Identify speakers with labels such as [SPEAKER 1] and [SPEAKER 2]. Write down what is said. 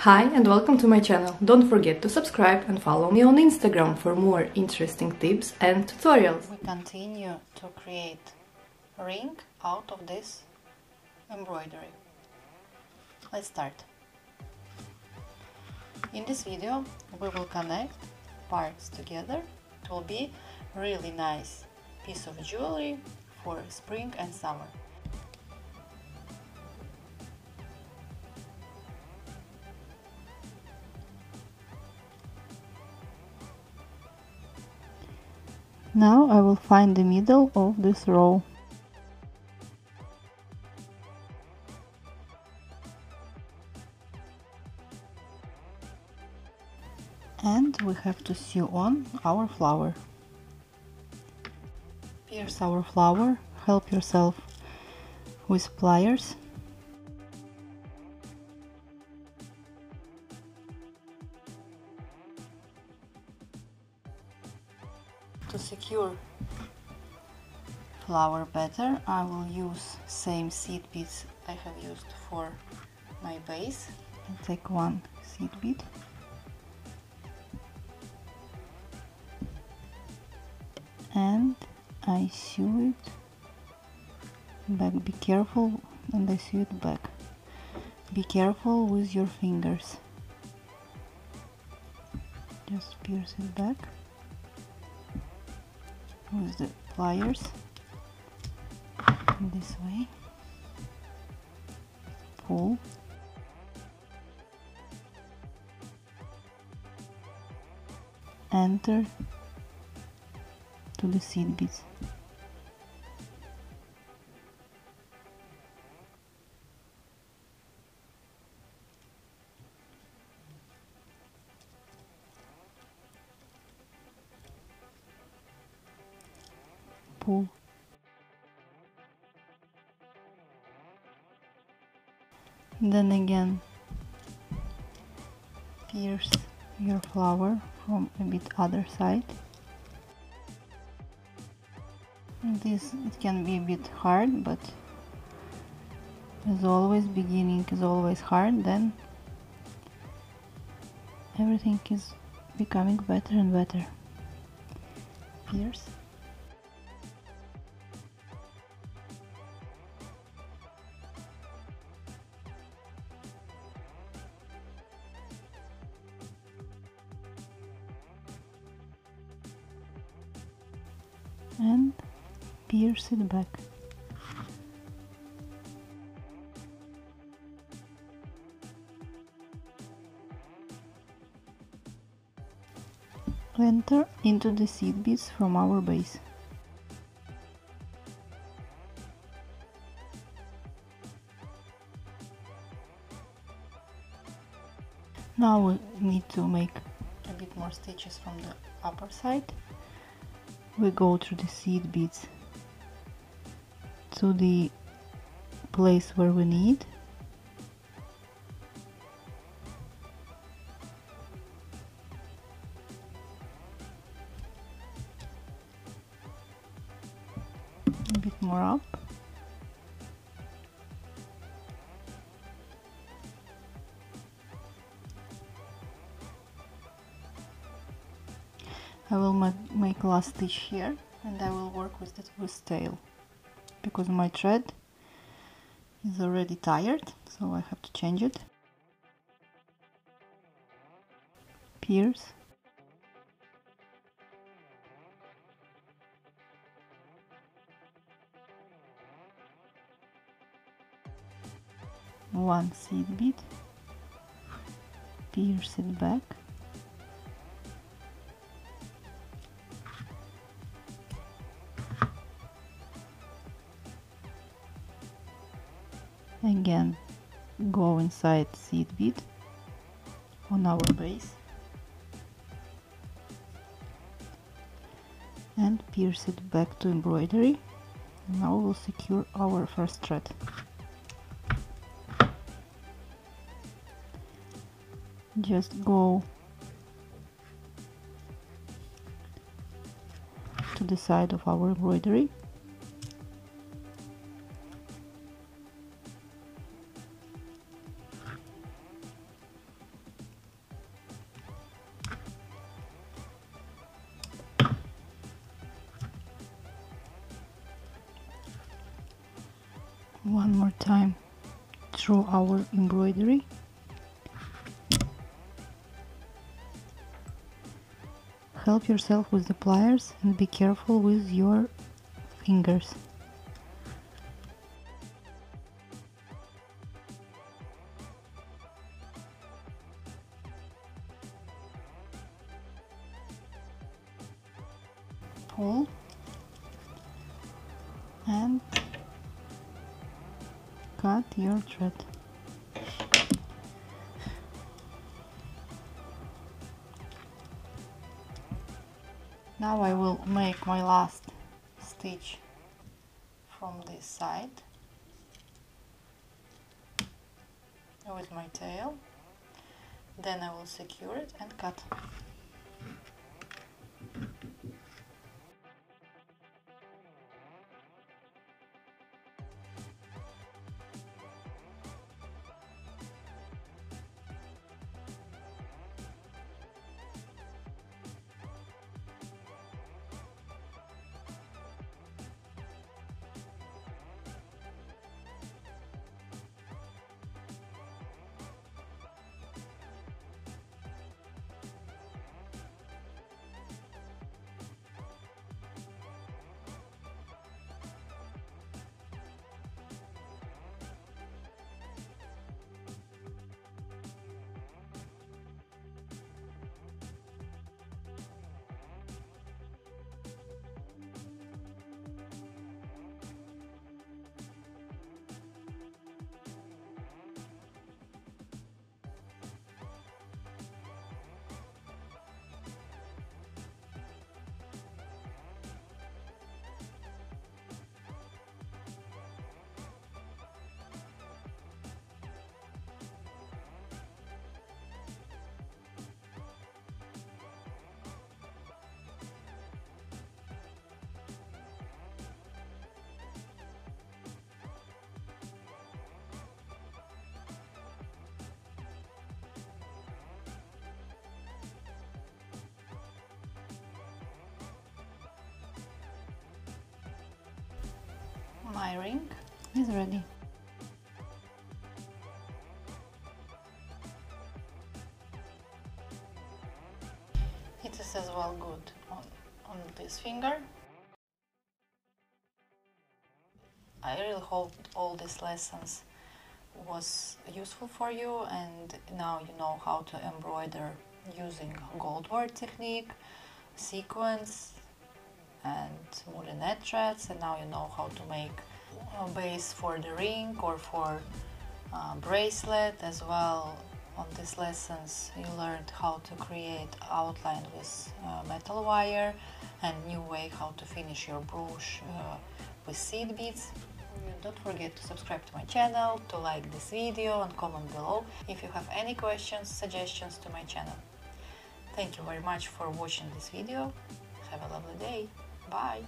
[SPEAKER 1] Hi and welcome to my channel. Don't forget to subscribe and follow me on Instagram for more interesting tips and tutorials.
[SPEAKER 2] We continue to create a ring out of this embroidery. Let's start. In this video we will connect parts together. It will be a really nice piece of jewelry for spring and summer. Now I will find the middle of this row. And we have to sew on our flower. Pierce our flower, help yourself with pliers. To secure flower better, I will use same seed beads I have used for my base. And take one seed bead and I sew it back. Be careful, and I sew it back. Be careful with your fingers. Just pierce it back with the pliers this way. Pull. Enter to the seed beads. Pull. Then again pierce your flower from a bit other side. It can be a bit hard, but as always, beginning is always hard, then everything is becoming better and better. Pierce. And pierce it back. Enter into the seed beads from our base. Now we need to make a bit more stitches from the upper side. We go through the seed beads to the place where we need. A bit more up. I will make last stitch here, and I will work with it with tail, because my thread is already tired, so I have to change it. Pierce. One seed bead. Pierce it back. Again, go inside seed bead on our base and pierce it back to embroidery. Now we'll secure our first thread. Just go to the side of our embroidery one more time through our embroidery. Help yourself with the pliers and be careful with your fingers. Pull and cut your thread. Now I will make my last stitch from this side with my tail, then I will secure it and cut. My ring is ready. It is as well good on this finger. I really hope all these lessons was useful for you, and now you know how to embroider using Goldwork technique, sequence and moulinet threads, and now you know how to make a base for the ring or for bracelet as well. On these lessons you learned how to create outline with metal wire and new way how to finish your brooch with seed beads. Don't forget to subscribe to my channel, to like this video and comment below if you have any questions, suggestions to my channel. Thank you very much for watching this video. Have a lovely day. Bye!